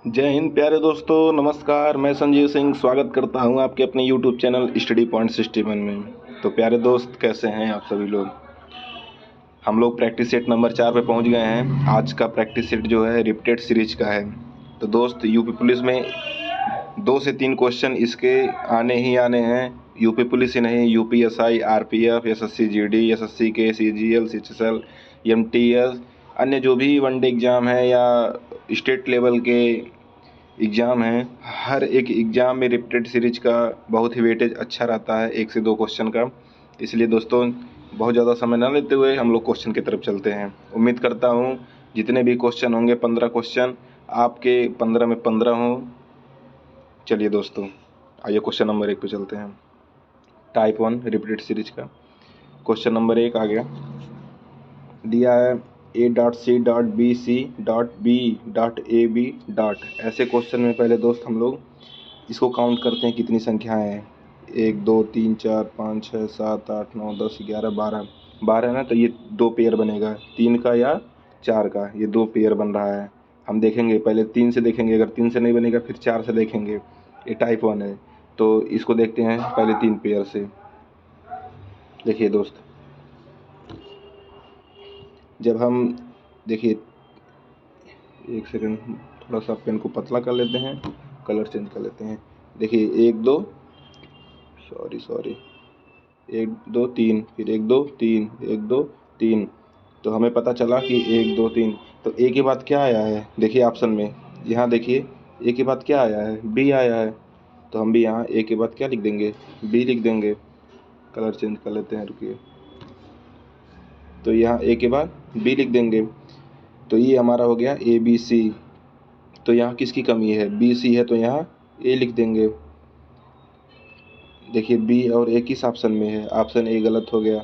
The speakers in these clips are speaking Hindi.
जय हिंद प्यारे दोस्तों, नमस्कार। मैं संजीव सिंह स्वागत करता हूं आपके अपने यूट्यूब चैनल स्टडी पॉइंट 61 में। तो प्यारे दोस्त, कैसे हैं आप सभी लोग। हम लोग प्रैक्टिस सेट नंबर 4 पे पहुंच गए हैं। आज का प्रैक्टिस सेट जो है रिपीटेड सीरीज का है। तो दोस्त, यूपी पुलिस में 2 से 3 क्वेश्चन इसके आने ही आने हैं। यूपी पुलिस ही नहीं, UPSI, RPF, SSC GD, SSC के, सीजीएल, सीएचएसएल, एमटीएस, अन्य जो भी वनडे एग्ज़ाम है या स्टेट लेवल के एग्ज़ाम हैं, हर एक एग्ज़ाम में रिपीटेड सीरीज का बहुत ही वेटेज अच्छा रहता है, 1 से 2 क्वेश्चन का। इसलिए दोस्तों, बहुत ज़्यादा समय ना लेते हुए हम लोग क्वेश्चन की तरफ चलते हैं। उम्मीद करता हूँ जितने भी क्वेश्चन होंगे, 15 क्वेश्चन, आपके 15 में 15 हों। चलिए दोस्तों, आइए क्वेश्चन नंबर 1 पे चलते हैं। टाइप 1 रिपीटेड सीरीज का क्वेश्चन नंबर 1 आ गया। दिया है A.C.B.C.B.A.B. ऐसे क्वेश्चन में पहले दोस्त हम लोग इसको काउंट करते हैं कितनी संख्याएं हैं। 1 2 3 4 5 6 7 8 9 10 11 12 12 ना, तो ये 2 पेयर बनेगा, 3 का या 4 का। ये 2 पेयर बन रहा है। हम देखेंगे, पहले 3 से देखेंगे, अगर 3 से नहीं बनेगा फिर 4 से देखेंगे। ये टाइप 1 है, तो इसको देखते हैं पहले 3 पेयर से। देखिए दोस्त, जब हम देखिए, एक सेकंड, थोड़ा सा पेन को पतला कर लेते हैं, कलर चेंज कर लेते हैं। देखिए 1 2 सॉरी 1 2 3, फिर 1 2 3 1 2 3। तो हमें पता चला कि 1 2 3। तो ए के बाद क्या आया है, देखिए ऑप्शन में, यहाँ देखिए ए के बाद क्या आया है, बी आया है। तो हम भी यहाँ ए के बाद क्या लिख देंगे, बी लिख देंगे। कलर चेंज कर लेते हैं, रुकिए। तो यहाँ ए के बाद बी लिख देंगे। तो ये हमारा हो गया ए बी सी। तो यहाँ किसकी कमी है, बी सी है, तो यहाँ ए लिख देंगे। देखिए बी और ए किस ऑप्शन में है, ऑप्शन ए गलत हो गया,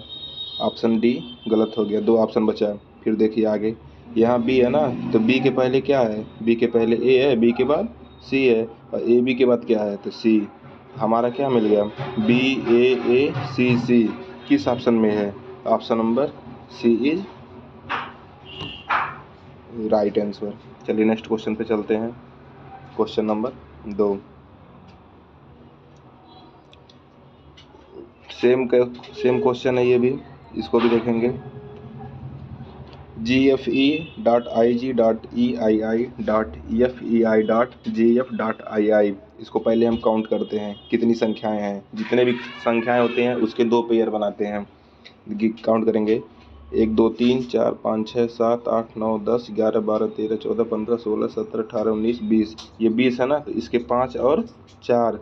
ऑप्शन डी गलत हो गया, 2 ऑप्शन बचा। फिर देखिए आगे, यहाँ बी है ना, तो बी के पहले क्या है, बी के पहले ए है, बी के बाद सी है, और ए बी के बाद क्या है, तो सी। हमारा क्या मिल गया, बी ए सी सी किस ऑप्शन में है, option number C is right answer. चलिए नेक्स्ट क्वेश्चन पे चलते हैं। क्वेश्चन नंबर 2, सेम क्वेश्चन है ये भी, इसको भी देखेंगे। GFE.IG.EII.FEI.GF.II। इसको पहले हम काउंट करते हैं कितनी संख्याएं हैं। जितने भी संख्याएं होते हैं उसके 2 पेयर बनाते हैं। काउंट करेंगे, 1 2 3 4 5 6 7 8 9 10 11 12 13 14 15 16 17 18 19 20। ये 20 है ना, तो इसके 5 और 4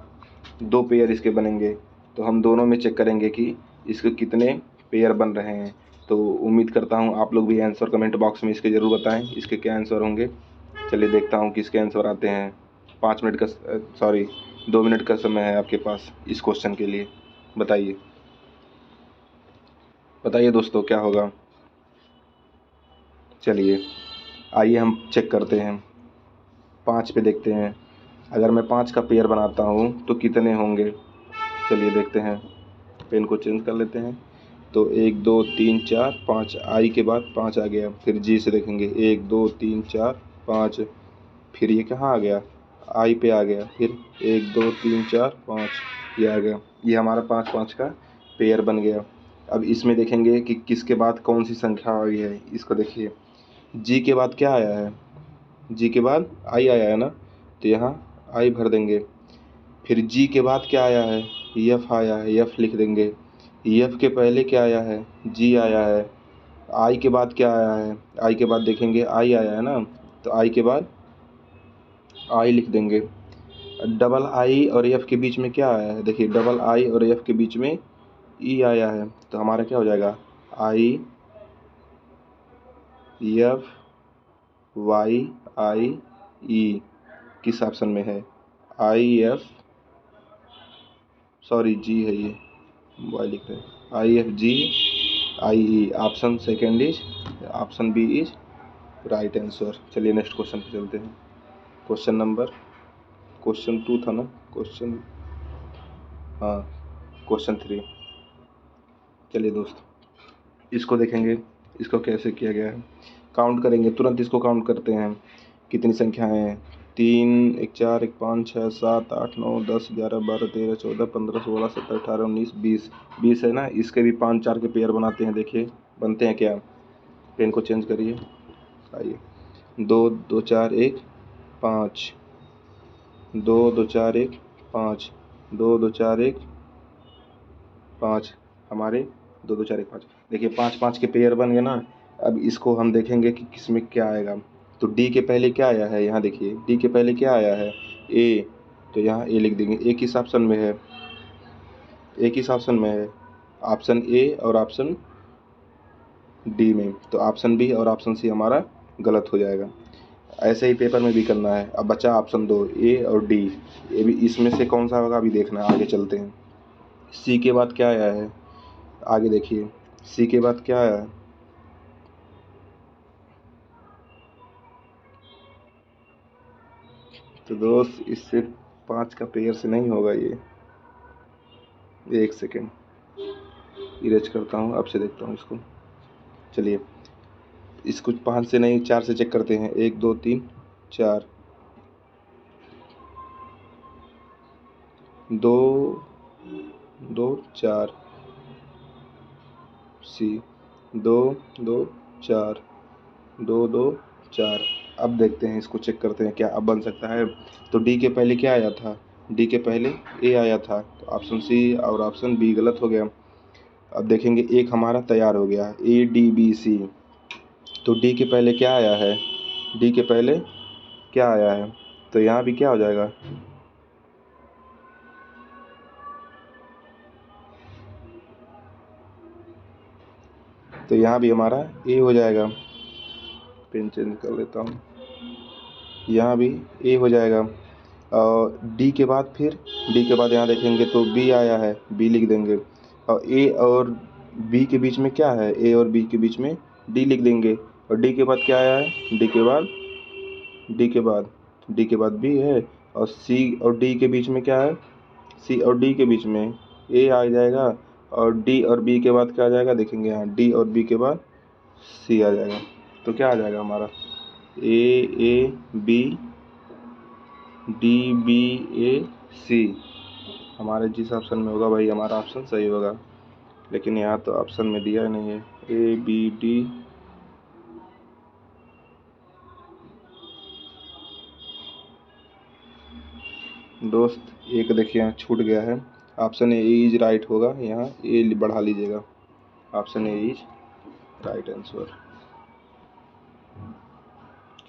2 पेयर इसके बनेंगे। तो हम दोनों में चेक करेंगे कि इसके कितने पेयर बन रहे हैं। तो उम्मीद करता हूँ आप लोग भी आंसर कमेंट बॉक्स में इसके ज़रूर बताएं, इसके क्या आंसर होंगे। चलिए देखता हूँ किसके आंसर आते हैं। 5 मिनट का, सॉरी 2 मिनट का समय है आपके पास इस क्वेश्चन के लिए। बताइए बताइए दोस्तों, क्या होगा। चलिए आइए हम चेक करते हैं। 5 पे देखते हैं, अगर मैं 5 का पेयर बनाता हूँ तो कितने होंगे। चलिए देखते हैं, पेन को चेंज कर लेते हैं। तो 1 2 3 4 5, आई के बाद 5 आ गया। फिर जी से देखेंगे, 1 2 3 4 5। फिर ये कहाँ आ गया, आई पे आ गया। फिर 1 2 3 4 5, ये आ गया। ये हमारा 5 5 का पेयर बन गया। अब इसमें देखेंगे कि किसके बाद कौन सी संख्या आई है। इसको देखिए, जी के बाद क्या आया है, जी के बाद आई आया है ना, तो यहाँ आई भर देंगे। फिर जी के बाद क्या आया है, एफ आया है, एफ लिख देंगे। एफ के पहले क्या आया है, जी आया है। आई के बाद क्या आया है, आई के बाद देखेंगे आई आया है ना, तो आई के बाद आई लिख देंगे। डबल आई और एफ के बीच में क्या आया है, देखिए डबल आई और एफ के बीच में ई आया है। तो हमारा क्या हो जाएगा, आई एफ वाई आई ई किस ऑप्शन में है, आई एफ, सॉरी जी है, ये वाई लिख रहे हैं, I F G I E. Option second is, option B is right answer. चलिए नेक्स्ट क्वेश्चन पे चलते हैं। क्वेश्चन नंबर, क्वेश्चन 2 था ना, क्वेश्चन, हाँ क्वेश्चन 3। चलिए दोस्त, इसको देखेंगे, इसको कैसे किया गया है। काउंट करेंगे, तुरंत इसको काउंट करते हैं कितनी संख्याएं हैं। 3 1 4 1 5 6 7 8 9 10 11 12 13 14 15 16 17 18 19 20 20 है ना। इसके भी 5 4 के पेयर बनाते हैं, देखिए बनते हैं क्या। पेन को चेंज करिए, आइए। 2 2 4 1 5, 2 2 4 1 5, 2 2 4 1 5, हमारे 2 2 4 1 5। देखिए 5 5 के पेयर बन गए ना। अब इसको हम देखेंगे कि किसमें क्या आएगा। तो डी के पहले क्या आया है, यहाँ देखिए डी के पहले क्या आया है, ए। तो यहाँ ए लिख देंगे। ए किस ऑप्शन में है, ए किस ऑप्शन में है, ऑप्शन ए और ऑप्शन डी में। तो ऑप्शन बी और ऑप्शन सी हमारा गलत हो जाएगा। ऐसे ही पेपर में भी करना है। अब बचा ऑप्शन 2, ए और डी। ये भी इसमें से कौन सा होगा अभी देखना है। आगे चलते हैं। सी के बाद क्या आया है, आगे देखिए सी के बाद क्या आया है। तो दोस्त इससे 5 का पेयर से नहीं होगा ये। एक सेकेंड इरेज करता हूँ, अब से देखता हूँ इसको। चलिए इसको 5 से नहीं 4 से चेक करते हैं। 1 2 3 4, 2 2 4 सी, 2 2 4 2 2 4। अब देखते हैं, इसको चेक करते हैं क्या अब बन सकता है। तो डी के पहले क्या आया था, डी के पहले ए आया था। तो ऑप्शन सी और ऑप्शन बी गलत हो गया। अब देखेंगे एक हमारा तैयार हो गया, ए डी बी सी। तो डी के पहले क्या आया है, डी के पहले क्या आया है। तो यहाँ भी क्या हो जाएगा, तो यहाँ भी हमारा ए हो जाएगा। पेन चेंज कर लेता हूँ, यहाँ भी ए हो जाएगा। और डी के बाद फिर डी के बाद यहाँ देखेंगे तो बी आया है, बी लिख देंगे। और ए और बी के बीच में क्या है, ए और बी के बीच में डी लिख देंगे। और डी के बाद क्या आया है, डी के बाद डी के बाद बी है। और सी और डी के बीच में क्या है, सी और डी के बीच में ए आ जाएगा। और डी और बी के बाद क्या आ जाएगा, देखेंगे यहाँ डी और बी के बाद सी आ जाएगा। तो क्या आ जाएगा हमारा, A B D B A सी। हमारे जिस ऑप्शन में होगा वही हमारा ऑप्शन सही होगा। लेकिन यहाँ तो ऑप्शन में दिया नहीं है ए बी डी। दोस्त एक देखिए यहाँ छूट गया है। ऑप्शन ए इज राइट होगा, यहाँ ए बढ़ा लीजिएगा। Option A is right answer.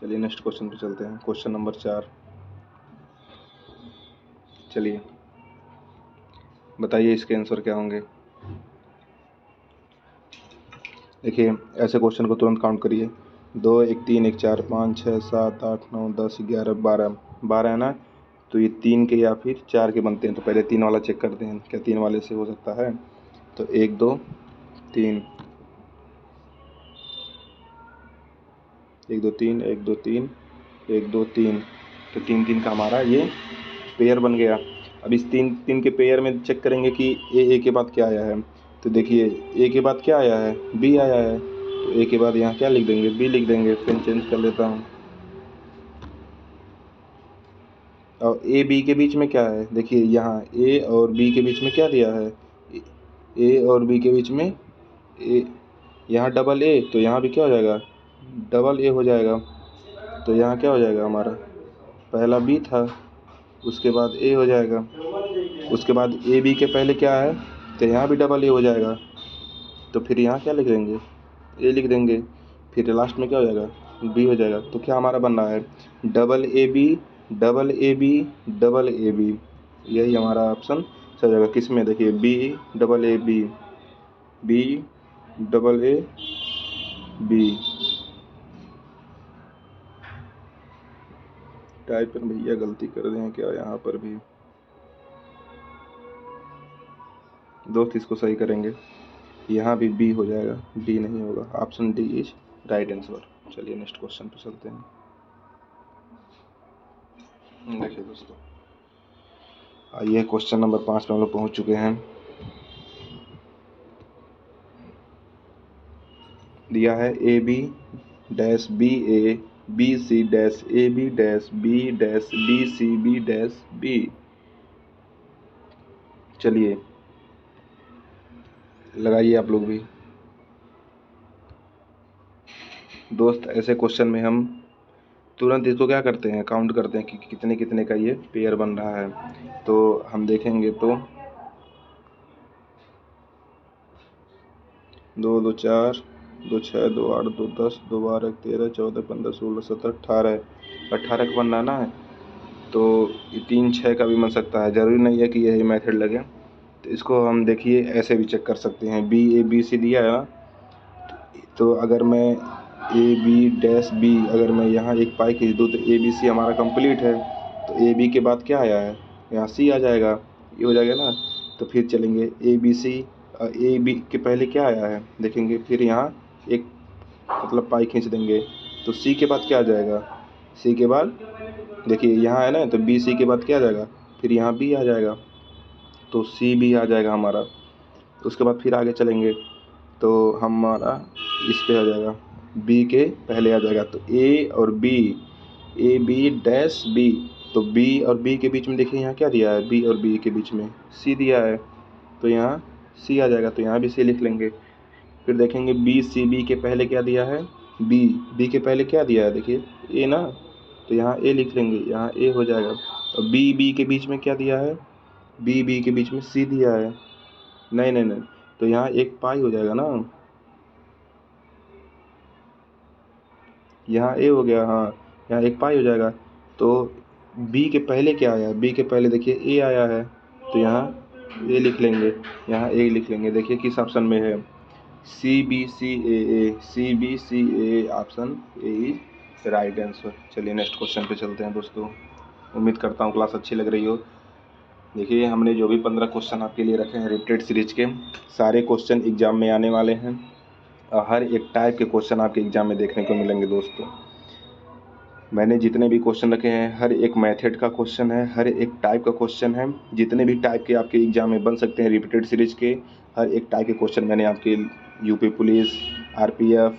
चलिए नेक्स्ट क्वेश्चन पे चलते हैं। Question number 4। चलिए बताइए इसके आंसर क्या होंगे। देखिए ऐसे क्वेश्चन को तुरंत काउंट करिए। 2 1 3 1 4 5 6 7 8 9 10 11 12, 12 है ना। तो ये 3 के या फिर 4 के बनते हैं। तो पहले 3 वाला चेक करते हैं, क्या 3 वाले से हो सकता है। तो 1 2 3, 1 2 3 1 2 3 1 2 3। तो 3 3 का हमारा ये पेयर बन गया। अब इस 3 3 के पेयर में चेक करेंगे कि ए के बाद क्या आया है। तो देखिए ए के बाद क्या आया है, बी आया है। तो ए के बाद यहाँ क्या लिख देंगे, बी लिख देंगे। पेन चेंज कर लेता हूँ। और ए बी के बीच में क्या है, देखिए यहाँ ए और बी के बीच में क्या दिया है, ए और बी के बीच में ए, यहाँ डबल ए। तो यहाँ भी क्या हो जाएगा, डबल ए हो जाएगा। तो यहाँ क्या हो जाएगा हमारा, पहला बी था, उसके बाद ए हो जाएगा। उसके बाद ए बी के पहले क्या है, तो यहाँ भी डबल ए हो जाएगा। तो फिर यहाँ क्या लिख देंगे, ए लिख देंगे। फिर लास्ट में क्या हो जाएगा, बी हो जाएगा। तो क्या हमारा बन रहा है, double A B double A B double A B. यही हमारा ऑप्शन सही जाएगा। किस में, देखिए B double A B, B double A B. Type पर भैया गलती कर रहे हैं क्या यहाँ पर भी, दोस्त इसको सही करेंगे। यहाँ भी बी हो जाएगा, डी नहीं होगा। Option D is right answer. चलिए नेक्स्ट क्वेश्चन पे चलते हैं। देखिए दोस्तों, आइए क्वेश्चन नंबर 5 पे हम लोग पहुँच चुके हैं। दिया है A B dash B A B C dash A B dash B dash B C B dash B. चलिए लगाइए आप लोग भी। दोस्त ऐसे क्वेश्चन में हम तुरंत इसको क्या करते हैं, काउंट करते हैं कि कितने कितने का ये पेयर बन रहा है। तो हम देखेंगे तो 2 2 4 2 6 2 8 2 10 2 12 13 14 15 16 17 18 18 का बनना ना है। तो ये 3 6 का भी बन सकता है, ज़रूरी नहीं है कि यही मेथड लगे। तो इसको हम देखिए ऐसे भी चेक कर सकते हैं। बी ए बी सी दिया है ना, तो अगर मैं ए बी डैश बी, अगर मैं यहाँ एक पाई खींच दूँ तो ए बी सी हमारा कंप्लीट है। तो ए बी के बाद क्या आया है, यहाँ सी आ जाएगा, ये हो जाएगा ना। तो फिर चलेंगे ए बी सी, ए बी के पहले क्या आया है देखेंगे, फिर यहाँ एक मतलब पाई खींच देंगे तो सी के बाद क्या आ जाएगा, सी के बाद देखिए यहाँ है ना, तो बी सी के बाद क्या आ जाएगा, फिर यहाँ बी आ जाएगा, तो सी भी आ जाएगा हमारा। तो उसके बाद फिर आगे चलेंगे तो हमारा इस पे आ जाएगा, बी के पहले आ जाएगा, तो ए और B, A B dash B. तो बी और बी के बीच में देखिए यहाँ क्या दिया है, बी और बी के बीच में सी दिया है, तो यहाँ सी आ जाएगा, तो यहाँ भी सी लिख लेंगे। फिर देखेंगे बी सी बी के पहले क्या दिया है, बी, बी के पहले क्या दिया है देखिए ए ना, तो यहाँ ए लिख लेंगे, यहाँ ए हो जाएगा। और बी बी के बीच में क्या दिया है, बी बी के बीच में सी दिया है, नहीं नहीं नहीं, तो यहाँ एक पाई हो जाएगा ना, यहाँ ए हो गया, हाँ यहाँ एक पाई हो जाएगा। तो बी के पहले क्या आया, बी के पहले देखिए ए आया है, तो यहाँ ए लिख लेंगे, यहाँ ए लिख लेंगे। देखिए किस ऑप्शन में है, C B C A A, C B C A, option A is right answer. चलिए नेक्स्ट क्वेश्चन पे चलते हैं दोस्तों। उम्मीद करता हूँ क्लास अच्छी लग रही हो। देखिए हमने जो भी 15 क्वेश्चन आपके लिए रखे हैं रिपीटेड सीरीज के, सारे क्वेश्चन एग्जाम में आने वाले हैं और हर एक टाइप के क्वेश्चन आपके एग्जाम में देखने को मिलेंगे दोस्तों। मैंने जितने भी क्वेश्चन रखे हैं हर एक मेथड का क्वेश्चन है, हर एक टाइप का क्वेश्चन है, जितने भी टाइप के आपके एग्जाम में बन सकते हैं रिपीटेड सीरीज के हर एक टाइप के क्वेश्चन मैंने आपके यूपी पुलिस, आरपीएफ,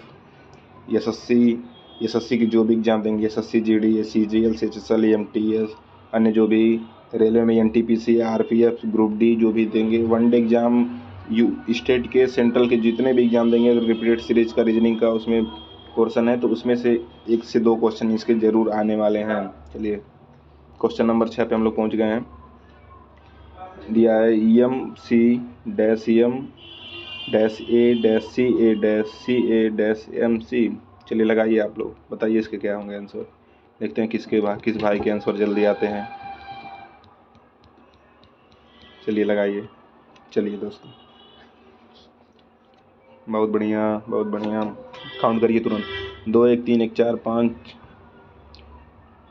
एसएससी की जो भी एग्जाम देंगे, SSC GD, CGL, CHSL, MTS, अन्य जो भी रेलवे में एनटीपीसी, आरपीएफ, ग्रुप डी जो भी देंगे, वनडे एग्जाम, स्टेट के सेंट्रल के जितने भी एग्जाम देंगे अगर रिपीटेड सीरीज का रीजनिंग का उसमें पोर्शन है तो उसमें से 1 से 2 क्वेश्चन इसके ज़रूर आने वाले हैं। चलिए क्वेश्चन नंबर 6 पे हम लोग पहुंच गए हैं। दिया है M C dash M dash A dash C A dash C A dash M C. चलिए लगाइए आप लोग, बताइए इसके क्या होंगे आंसर। देखते हैं किस भाई के आंसर जल्दी आते हैं। चलिए लगाइए। चलिए दोस्तों, बहुत बढ़िया बहुत बढ़िया। काउंट करिए तुरंत, 2 1 3 1 4 5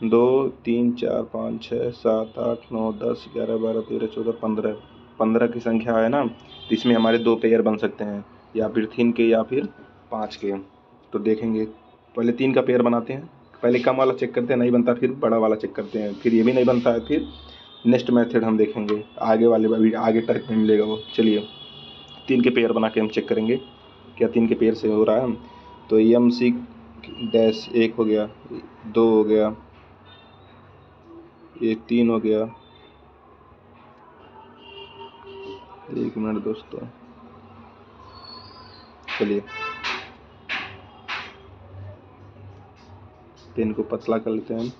2 3 4 5 6 7 8 9 10 11 12 13 14 15 15 की संख्या है ना, तो इसमें हमारे 2 पेयर बन सकते हैं, या फिर 3 के या फिर 5 के। तो देखेंगे पहले 3 का पेयर बनाते हैं, पहले कम वाला चेक करते हैं, नहीं बनता फिर बड़ा वाला चेक करते हैं, फिर ये भी नहीं बनता है फिर नेक्स्ट मेथड हम देखेंगे आगे वाले भी, आगे टाइप में मिलेगा वो। चलिए 3 के पेयर बना के हम चेक करेंगे क्या 3 के पेयर से हो रहा है। तो एम सी डैश 1 हो गया, 2 हो गया, ये 3 हो गया, 1 मिनट दोस्तों। चलिए पेन को पतला कर लेते हैं।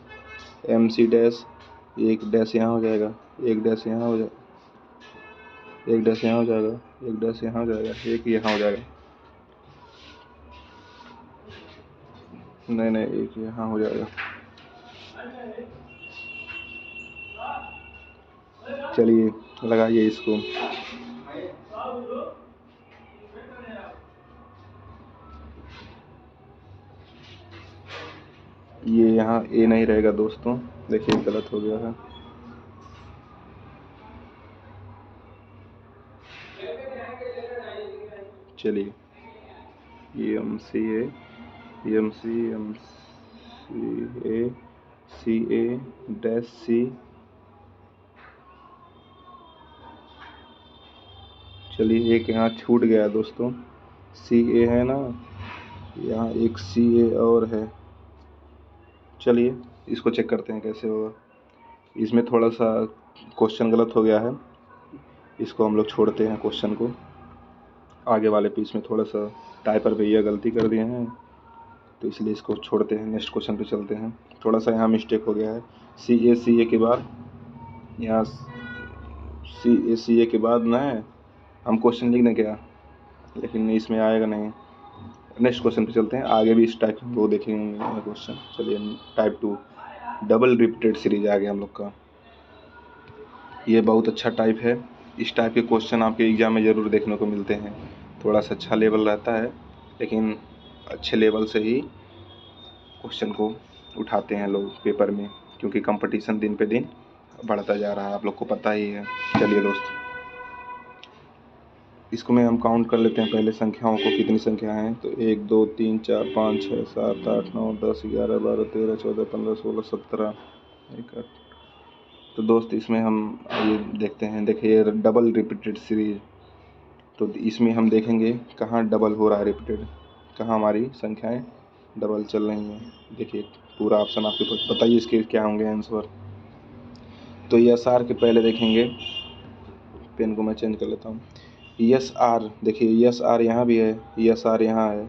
एम सी डैश, 1 डैश यहाँ हो जाएगा, 1 डैश यहाँ हो जाएगा, 1 डैश यहाँ हो जाएगा, 1 डैश यहाँ हो जाएगा, 1 यहाँ हो जाएगा, नहीं नहीं 1 यहाँ हो जाएगा। चलिए लगाइए इसको। ये यहाँ ए नहीं रहेगा दोस्तों, देखिए गलत हो गया है। चलिए M C A M C A C A dash C. चलिए एक यहाँ छूट गया दोस्तों, सी ए है ना, यहाँ एक सी ए और है, चलिए इसको चेक करते हैं कैसे होगा। इसमें थोड़ा सा क्वेश्चन गलत हो गया है, इसको हम लोग छोड़ते हैं क्वेश्चन को। आगे वाले पीस में थोड़ा सा टाइपर भैया गलती कर दिए हैं, तो इसलिए इसको छोड़ते हैं। नेक्स्ट क्वेश्चन पे चलते हैं। थोड़ा सा यहाँ मिस्टेक हो गया है। सी ए के बाद यहाँ सी ए के बाद ना हम क्वेश्चन लिखने गया, लेकिन इसमें आएगा नहीं। नेक्स्ट क्वेश्चन पे चलते हैं। आगे भी इस टाइप वो देखेंगे क्वेश्चन। चलिए टाइप 2 डबल रिपीटेड सीरीज आ गया हम लोग का। ये बहुत अच्छा टाइप है। इस टाइप के क्वेश्चन आपके एग्जाम में ज़रूर देखने को मिलते हैं। थोड़ा सा अच्छा लेवल रहता है, लेकिन अच्छे लेवल से ही क्वेश्चन को उठाते हैं लोग पेपर में, क्योंकि कंपटीशन दिन पे दिन बढ़ता जा रहा है, आप लोग को पता ही है। चलिए दोस्त, इसको में हम काउंट कर लेते हैं पहले संख्याओं को, कितनी संख्या हैं। तो 1 2 3 4 5 6 7 8 9 10 11 12 13 14 15 16 17 1 8। तो दोस्त इसमें हम ये देखते हैं। देखिए डबल रिपीटेड सीरीज, तो इसमें हम देखेंगे कहाँ डबल हो रहा है रिपीटेड, कहाँ हमारी संख्याएं डबल चल रही हैं। देखिए पूरा ऑप्शन आपके पास, बताइए इसके क्या होंगे आंसर। तो यस आर के पहले देखेंगे, पेन को मैं चेंज कर लेता हूँ। यस आर, देखिए यस आर यहाँ भी है, यस आर यहाँ है,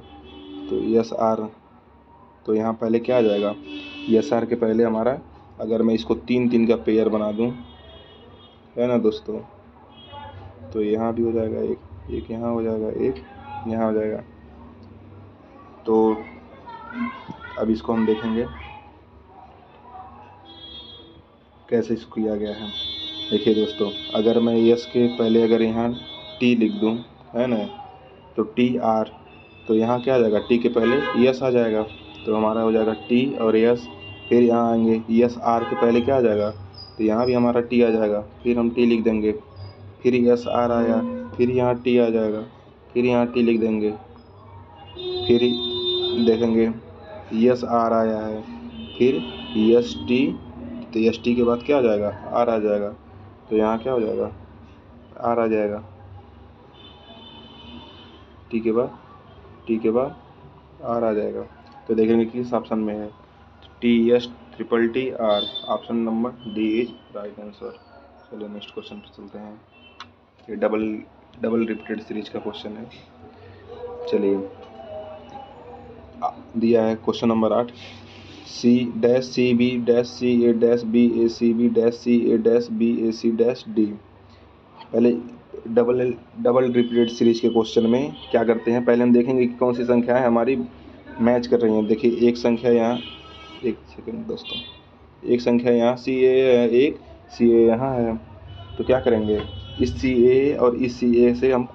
तो यस आर, तो यहाँ पहले क्या आ जाएगा। यस आर के पहले हमारा, अगर मैं इसको 3 3 का पेयर बना दूँ, है ना दोस्तों, तो यहाँ भी हो जाएगा एक यहाँ हो जाएगा, एक यहाँ हो जाएगा। तो अब इसको हम देखेंगे कैसे इसको किया गया है। देखिए दोस्तों, अगर मैं यस के पहले अगर यहाँ टी लिख दूँ, है ना, तो टी आर, तो यहाँ क्या आ जाएगा, टी के पहले यस आ जाएगा, तो हमारा हो जाएगा टी और यस। फिर यहाँ आएंगे, यस आर के पहले क्या आ जाएगा, तो यहाँ भी हमारा टी आ जाएगा, फिर हम टी लिख देंगे। फिर यस आर आया, फिर यहाँ टी आ जाएगा, फिर यहाँ टी लिख देंगे। फिर देखेंगे यस आर आया है, फिर यस टी, तो यस टी के बाद क्या आ जाएगा, आर आ जाएगा, तो यहाँ क्या हो जाएगा, आर आ जाएगा। टी के बाद आर आ जाएगा। तो देखेंगे किस ऑप्शन में है, T S triple T R, option number D is right answer. चलिए नेक्स्ट क्वेश्चन पर चलते हैं। ये डबल रिपीटेड सीरीज का क्वेश्चन है। चलिए दिया है question number 8, C dash C B dash C A dash B A C B dash C A dash B A C dash D. पहले डबल रिपीटेड सीरीज के क्वेश्चन में क्या करते हैं, पहले हम देखेंगे कि कौन सी संख्याएं हमारी मैच कर रही हैं। देखिए एक संख्या यहाँ, एक सेकंड दोस्तों, एक संख्या यहाँ सी ए है, एक सी ए यहाँ है, तो क्या करेंगे, इस सी ए और इस सी ए से हम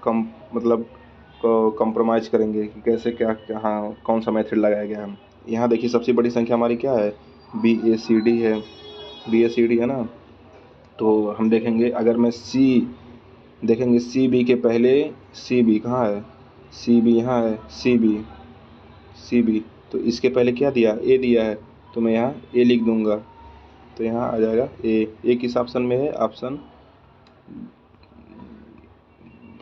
कंप्रोमाइज़ करेंगे कि कैसे क्या कहाँ कौन सा मेथड लगाया गया है। यहाँ देखिए सबसे बड़ी संख्या हमारी क्या है, बी ए सी डी है, बी ए सी डी है ना। तो हम देखेंगे, अगर मैं सी देखेंगे सी बी के पहले, सी बी कहाँ है, सी बी यहाँ है, सी बी, तो इसके पहले क्या दिया, ए दिया है, तो मैं यहाँ ए लिख दूंगा, तो यहाँ आ जाएगा ए किस ऑप्शन में है, ऑप्शन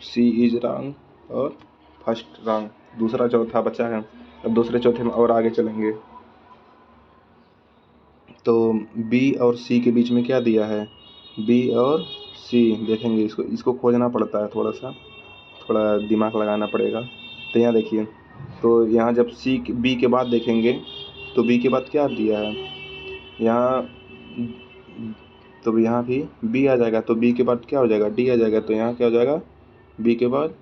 सी इज रॉन्ग और फर्स्ट रॉन्ग, दूसरा चौथा बचा है। अब दूसरे चौथे में और आगे चलेंगे, तो बी और सी के बीच में क्या दिया है, बी और सी, देखेंगे इसको खोजना पड़ता है, थोड़ा दिमाग लगाना पड़ेगा। तो यहाँ देखिए, तो यहाँ जब बी के बाद देखेंगे, तो बी के बाद क्या दिया है यहाँ, तो यहाँ भी बी आ जाएगा, तो बी के बाद क्या हो जाएगा, डी आ जाएगा, तो यहाँ क्या हो जाएगा, बी के बाद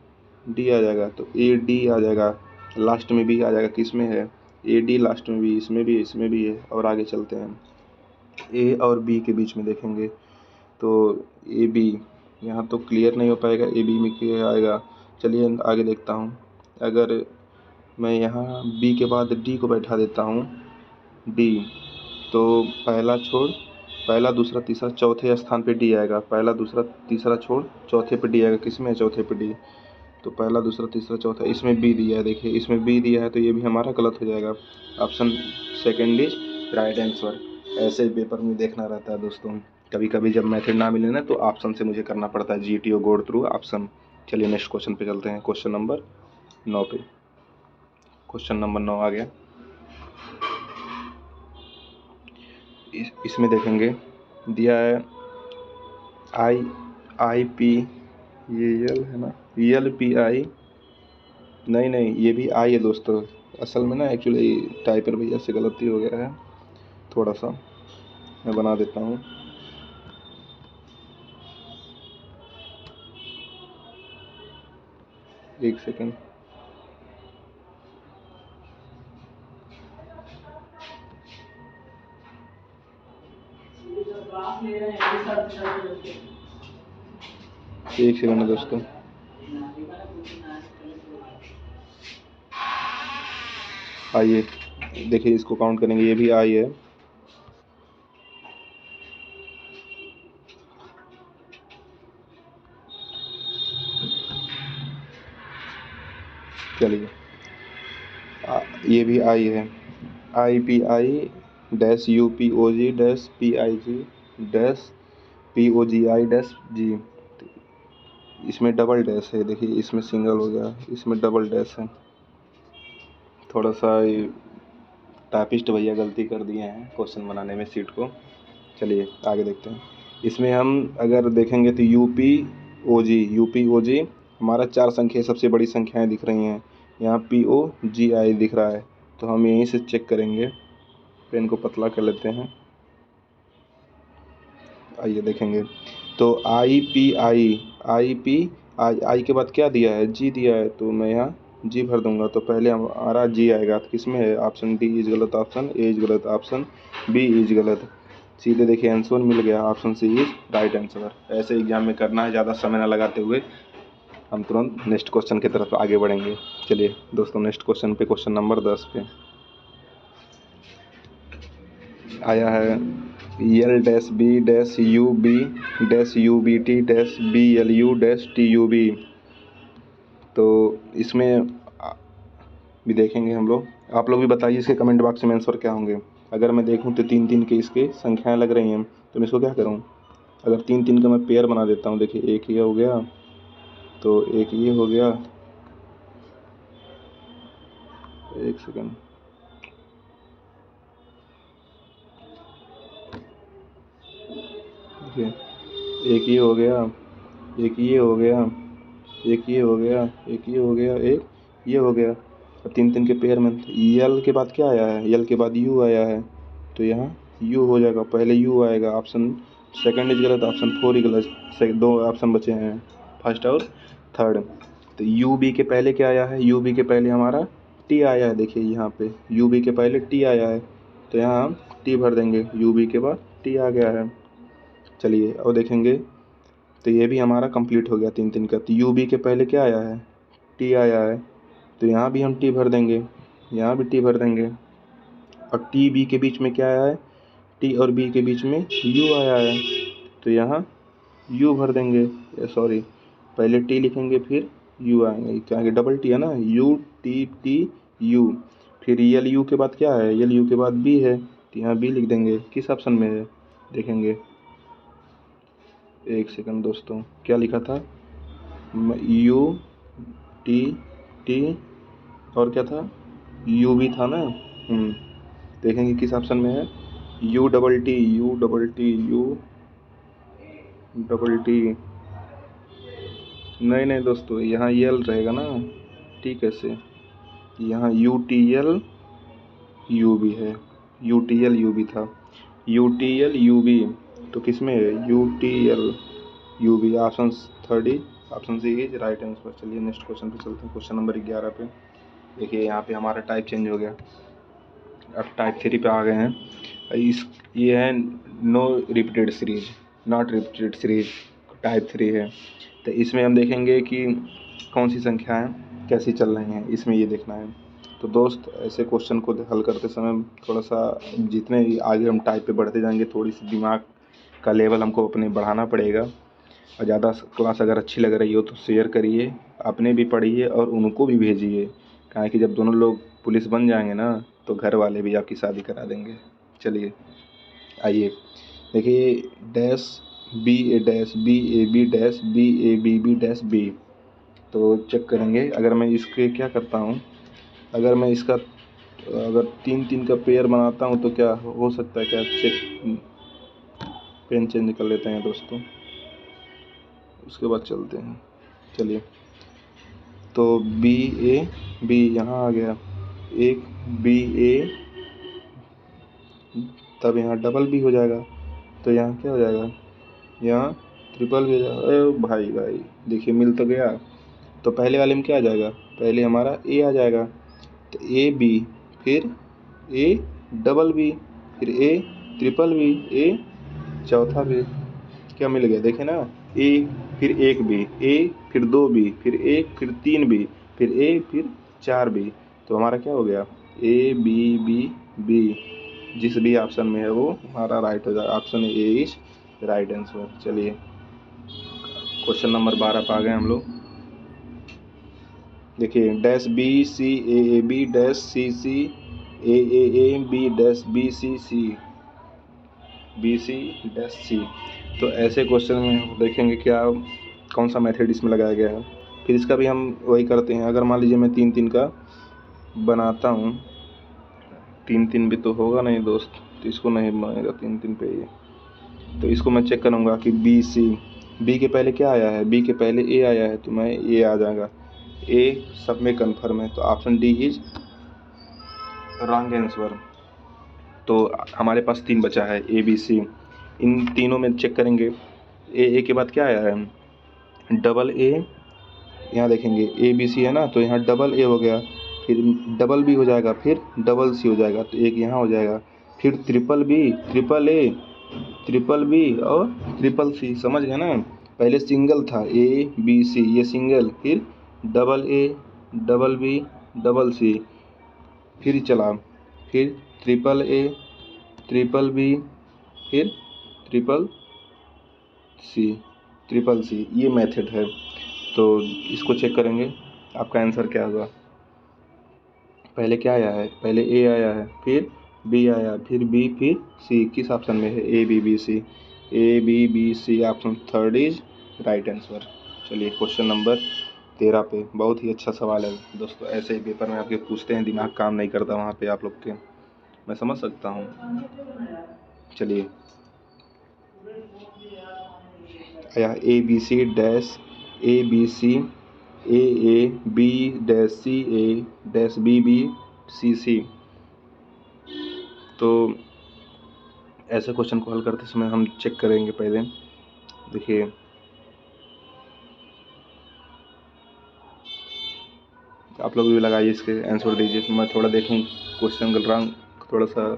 डी आ जाएगा, तो ए डी आ जाएगा, लास्ट में बी आ जाएगा, किस में है, ए डी लास्ट में भी, इसमें भी है। और आगे चलते हैं, ए और बी के बीच में देखेंगे, तो ए बी, यहाँ तो क्लियर नहीं हो पाएगा, ए बी में क्या आएगा। चलिए आगे देखता हूँ, अगर मैं यहाँ बी के बाद डी को बैठा देता हूँ, डी, तो पहला दूसरा तीसरा चौथे स्थान पे डी आएगा, पहला दूसरा तीसरा छोड़ चौथे पे डी आएगा, किस में है, चौथे पे डी, तो पहला दूसरा तीसरा चौथा, इसमें बी दिया है, देखिए इसमें बी दिया है, तो ये भी हमारा गलत हो जाएगा, option second is right answer. ऐसे पेपर में देखना रहता है दोस्तों, कभी कभी जब मेथड ना मिले ना, तो ऑप्शन से मुझे करना पड़ता है, GTO गो थ्रू ऑप्शन। चलिए नेक्स्ट क्वेश्चन पे चलते हैं, क्वेश्चन नंबर 9 पे। क्वेश्चन नंबर 9 आ गया। इसमें देखेंगे दिया है IP, ये यल है ना, LPI, नहीं ये भी आई है दोस्तों। असल में ना एक्चुअली टाइपर भैया से गलती हो गया है, थोड़ा सा मैं बना देता हूँ। एक सेकेंड। एक सेकंड दोस्तों। आइए देखिए, इसको काउंट करेंगे, ये भी आई है। चलिए ये भी आई है, IPI-UPOG-PIG-POGI-G। इसमें डबल डैश है, देखिए इसमें सिंगल हो गया, इसमें डबल डैश है। थोड़ा सा टाइपिस्ट भैया गलती कर दिए हैं क्वेश्चन बनाने में सीट को। चलिए आगे देखते हैं। इसमें हम अगर देखेंगे तो यूपीओजी हमारा 4 संख्या सबसे बड़ी संख्याएं दिख रही हैं। यहाँ POGI दिख रहा है, तो हम यहीं से चेक करेंगे। पेन को पतला कर लेते हैं। आइए देखेंगे तो आई के बाद क्या दिया है, G दिया है, तो मैं यहाँ G भर दूंगा। तो पहले हमारा G आएगा, तो किसमें है, ऑप्शन D इज गलत, ऑप्शन A इज गलत, ऑप्शन B इज गलत। सीधे देखिए आंसर मिल गया, option C is right answer. ऐसे एग्जाम में करना है, ज़्यादा समय ना लगाते हुए हम तुरंत नेक्स्ट क्वेश्चन की तरफ आगे बढ़ेंगे। चलिए दोस्तों नेक्स्ट क्वेश्चन पे, क्वेश्चन नंबर 10 पे आया है L-B-UB-UBT-BLU-TUB। तो इसमें भी देखेंगे हम लोग। आप लोग भी बताइए इसके कमेंट बॉक्स में आंसर क्या होंगे। अगर मैं देखूं तो 3-3 के इसके संख्याएं लग रही हैं, तो मैं इसको क्या करूं, अगर 3-3 का मैं पेयर बना देता हूं। देखिए एक ये हो गया, तो एक ये हो गया, एक सेकंड, देखिए एक ये हो गया, एक ये हो गया, एक ये हो गया, एक ये हो गया, एक ये हो गया। अब 3-3 के पेयर में यल के बाद क्या आया है, यल के बाद यू आया है, तो यहाँ यू हो जाएगा, पहले यू आएगा। ऑप्शन सेकंड इज गलत, ऑप्शन 4 ही गलत। 2 ऑप्शन बचे हैं, फर्स्ट और थर्ड। तो यू बी के पहले क्या आया है, यू बी के पहले हमारा टी आया है। देखिए यहाँ पे यू बी के पहले टी आया है, तो यहाँ हम टी भर देंगे, यू बी के बाद टी आ गया है। चलिए और देखेंगे तो ये भी हमारा कंप्लीट हो गया 3-3 का। तो यू बी के पहले क्या आया है, टी आया है, तो यहाँ भी हम टी भर देंगे, यहाँ भी टी भर देंगे। और टी बी के बीच में क्या आया है, टी और बी के बीच में यू आया है, तो यहाँ यू भर देंगे। सॉरी, पहले टी लिखेंगे फिर यू आएंगे, क्या आएंगे, डबल टी है ना, UTTU। फिर यल यू के बाद क्या है, यल यू के बाद बी है, तो यहाँ बी लिख देंगे। किस ऑप्शन में है देखेंगे, एक सेकंड दोस्तों, क्या लिखा था, UTT और क्या था, यू भी था ना। देखेंगे किस ऑप्शन में है, UTT नहीं दोस्तों, यहाँ यल रहेगा ना, टी कैसे, यहाँ UTL UB है, UTL UB था, UTL UB, तो किस में है, UTL UB, option 30, option C is right answer. चलिए नेक्स्ट क्वेश्चन पे चलते हैं, क्वेश्चन नंबर 11 पे। देखिए यहाँ पे हमारा टाइप चेंज हो गया, अब टाइप 3 पे आ गए हैं। ये है no repeated series, not repeated series, type 3 है। तो इसमें हम देखेंगे कि कौन सी संख्याएं कैसी चल रही हैं, इसमें ये देखना है। तो दोस्त ऐसे क्वेश्चन को हल करते समय थोड़ा सा, जितने आगे हम टाइप पे बढ़ते जाएंगे, थोड़ी सी दिमाग का लेवल हमको अपने बढ़ाना पड़ेगा। और ज़्यादा क्लास अगर अच्छी लग रही हो तो शेयर करिए, अपने भी पढ़िए और उनको भी भेजिए, काहे कि जब दोनों लोग पुलिस बन जाएंगे ना, तो घर वाले भी आपकी शादी करा देंगे। चलिए आइए देखिए, डैश BA-BB-BABB-B, तो चेक करेंगे। अगर मैं इसके क्या करता हूँ, अगर मैं इसका तो अगर 3-3 का पेयर बनाता हूँ तो क्या हो सकता है, क्या चेक पेन चेंज कर लेते हैं दोस्तों, उसके बाद चलते हैं। चलिए, तो बी यहाँ आ गया, एक BA, तब यहाँ डबल बी हो जाएगा, तो यहाँ क्या हो जाएगा, यहाँ ट्रिपल भी हो जाएगा। अरे भाई देखिए मिल तो गया। तो पहले वाले में क्या आ जाएगा, पहले हमारा ए आ जाएगा, तो AB, फिर ए डबल बी, फिर ए ट्रिपल बी, ए चौथा बी, क्या मिल गया देखे ना, ए फिर एक बी, ए फिर दो बी, फिर एक फिर तीन बी, फिर ए फिर चार बी, तो हमारा क्या हो गया, A B B B, जिस भी ऑप्शन में है वो हमारा राइट हो जाएगा। Option A is right answer. चलिए क्वेश्चन नंबर 12 पे आ गए हम लोग। देखिए, dash BC AA B dash CC AA B dash BC dash C। तो ऐसे क्वेश्चन में हम देखेंगे क्या कौन सा मेथड इसमें लगाया गया है। फिर इसका भी हम वही करते हैं। अगर मान लीजिए मैं 3-3 का बनाता हूँ, 3-3 भी तो होगा नहीं दोस्त, तो इसको नहीं बनेगा 3-3 पे ये। तो इसको मैं चेक करूँगा कि B के पहले क्या आया है, B के पहले A आया है, तो मैं A आ जाएगा, A सब में कन्फर्म है, तो option D is wrong answer. तो हमारे पास 3 बचा है ABC, इन तीनों में चेक करेंगे। ए के बाद क्या आया है, डबल ए, यहाँ देखेंगे ABC है ना, तो यहाँ डबल ए हो गया, फिर डबल बी हो जाएगा, फिर डबल सी हो जाएगा, तो एक यहाँ हो जाएगा, फिर triple B, triple A, triple B और ट्रिपल सी। समझ गए ना, पहले सिंगल था ABC, ये सिंगल, फिर double A, double B, double C, फिर चला, फिर ट्रिपल ए, ट्रिपल बी, फिर ट्रिपल सी, ये मेथड है। तो इसको चेक करेंगे, आपका आंसर क्या होगा। पहले क्या आया है, पहले ए आया है, फिर बी आया, फिर बी, फिर सी। किस ऑप्शन में है, A B B C option third is right answer. चलिए क्वेश्चन नंबर 13 पे, बहुत ही अच्छा सवाल है दोस्तों। ऐसे ही पेपर में आपके पूछते हैं, दिमाग काम नहीं करता वहाँ पे आप लोग के, मैं समझ सकता हूँ। चलिए, ABC dash ABC AA B dash CA dash BB CC। तो ऐसे क्वेश्चन को हल करते समय हम चेक करेंगे पहले। देखिए, आप लोग भी लगाइए, इसके आंसर दीजिए। मैं थोड़ा देखूं क्वेश्चन रंग थोड़ा सा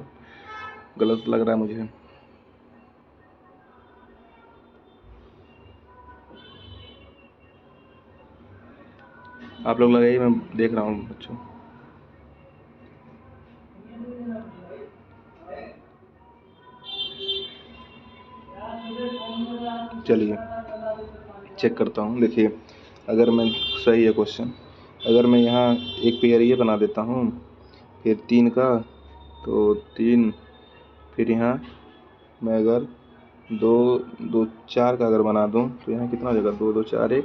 गलत लग रहा है मुझे। आप लोग लगाइए, मैं देख रहा हूँ बच्चों। चलिए चेक करता हूँ। देखिए, अगर मैं सही है क्वेश्चन, अगर मैं यहाँ एक पेयर ये बना देता हूँ, फिर 3 का, तो 3, फिर यहाँ मैं अगर 4 का अगर बना दूँ, तो यहाँ कितना हो जाएगा, 2 2 4 1,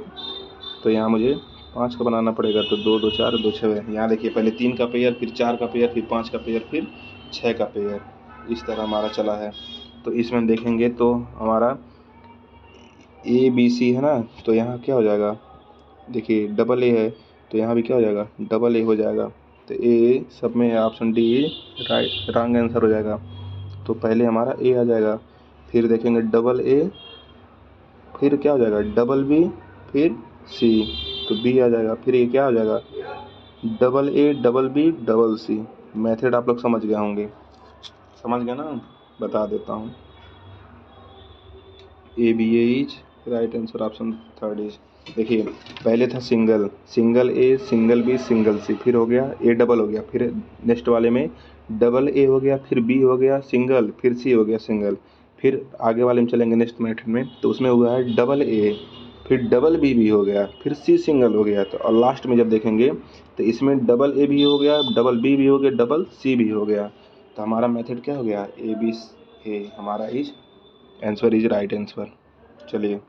तो यहाँ मुझे 5 का बनाना पड़ेगा, तो 2 2 4 2 6। यहाँ देखिए, पहले 3 का पेयर, फिर 4 का पेयर, फिर 5 का पेयर, फिर 6 का पेयर, इस तरह हमारा चला है। तो इसमें देखेंगे तो हमारा ABC है ना, तो यहाँ क्या हो जाएगा, देखिए डबल ए है, तो यहाँ भी क्या हो जाएगा, डबल ए हो जाएगा। तो ए सब में option D right wrong answer हो जाएगा। तो पहले हमारा ए आ जाएगा, फिर देखेंगे डबल ए, फिर क्या हो जाएगा, डबल बी, फिर सी, तो बी आ जाएगा, फिर ये क्या हो जाएगा, double A, double B, double C. Method आप लोग समझ गए होंगे, समझ गए ना, बता देता हूँ। ABA is right answer, option third is. देखिए, पहले था सिंगल, सिंगल ए, सिंगल बी, सिंगल सी, फिर हो गया ए डबल हो गया, फिर नेक्स्ट वाले में डबल ए हो गया, फिर बी हो गया सिंगल, फिर सी हो गया सिंगल, फिर आगे वाले में चलेंगे नेक्स्ट मेथड में, तो उसमें हुआ है डबल ए, फिर डबल बी भी हो गया, फिर सी सिंगल हो गया, तो और लास्ट में जब देखेंगे तो इसमें डबल ए भी हो गया, डबल बी भी हो गया, डबल सी भी हो गया। तो हमारा मेथड क्या हो गया, A हमारा is answer is right answer. चलिए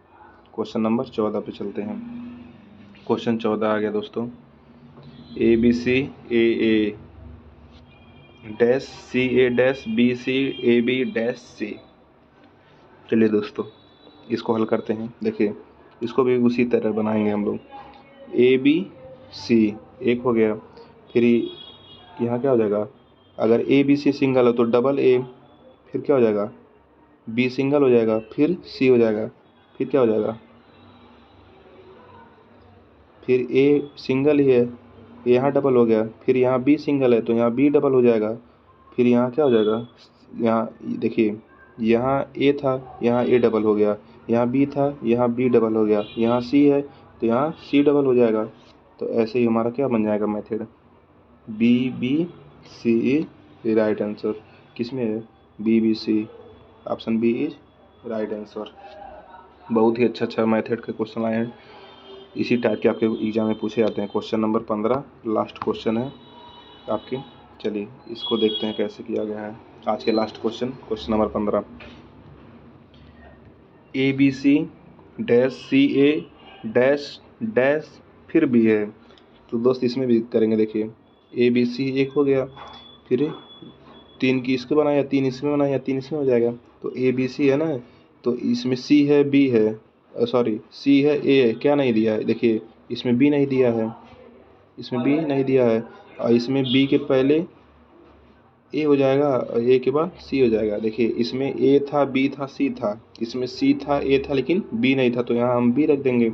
क्वेश्चन नंबर 14 पे चलते हैं। क्वेश्चन 14 आ गया दोस्तों, ABC AA dash C A dash B C A B dash C. चलिए दोस्तों इसको हल करते हैं। देखिए इसको भी उसी तरह बनाएंगे हम लोग। ए बी सी एक हो गया, फिर यहाँ क्या हो जाएगा, अगर ए बी सी सिंगल हो तो डबल ए, फिर क्या हो जाएगा, बी सिंगल हो जाएगा, फिर सी हो जाएगा, फिर क्या हो जाएगा, फिर ए सिंगल ही है, यहाँ डबल हो गया, फिर यहाँ बी सिंगल है तो यहाँ बी डबल हो जाएगा, फिर यहाँ क्या हो जाएगा, यहाँ देखिए यहाँ ए था, यहाँ ए डबल हो गया, यहाँ बी था, यहाँ बी डबल हो गया, यहाँ सी है तो यहाँ सी डबल हो जाएगा। तो ऐसे ही हमारा क्या बन जाएगा method, B B C is right answer. किस में है, B B C, option B is right answer. बहुत ही अच्छा मेथड के क्वेश्चन आए हैं, इसी टाइप के आपके एग्जाम में पूछे जाते हैं। क्वेश्चन नंबर 15 लास्ट क्वेश्चन है आपके। चलिए इसको देखते हैं कैसे किया गया है। आज के last question number 15, A B C dash C A dash dash फिर बी है। तो दोस्त इसमें भी करेंगे। देखिए ए बी सी एक हो गया, फिर 3 की इसको बनाया, 3 इसमें बनाया, 3 इसमें हो जाएगा। तो ए बी सी है ना, तो इसमें सी है बी है, सॉरी सी है ए है, क्या नहीं दिया है, देखिए इसमें बी नहीं दिया है, इसमें बी नहीं दिया है, और इसमें बी के पहले ए हो जाएगा और ए के बाद सी हो जाएगा। देखिए इसमें ए था, बी था, सी था, इसमें सी था, ए था, लेकिन बी नहीं था, तो यहाँ हम बी रख देंगे।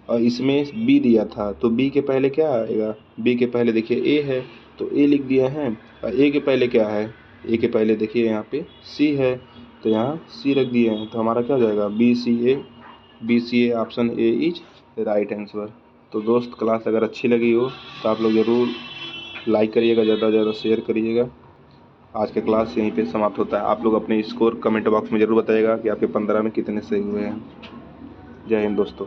और इसमें बी दिया था तो बी के पहले क्या आएगा, बी के पहले देखिए ए है तो ए लिख दिए हैं, और ए के पहले क्या है, ए के पहले देखिए यहाँ पे सी है तो यहाँ सी रख दिए हैं। तो हमारा क्या हो जाएगा, B C A, option A is right answer. तो दोस्त क्लास अगर अच्छी लगी हो तो आप लोग ज़रूर लाइक करिएगा, ज़्यादा से ज़्यादा शेयर करिएगा। आज का क्लास यहीं पे समाप्त होता है। आप लोग अपने स्कोर कमेंट बॉक्स में ज़रूर बताइएगा कि आपके 15 में कितने सही हुए हैं। जय हिंद दोस्तों।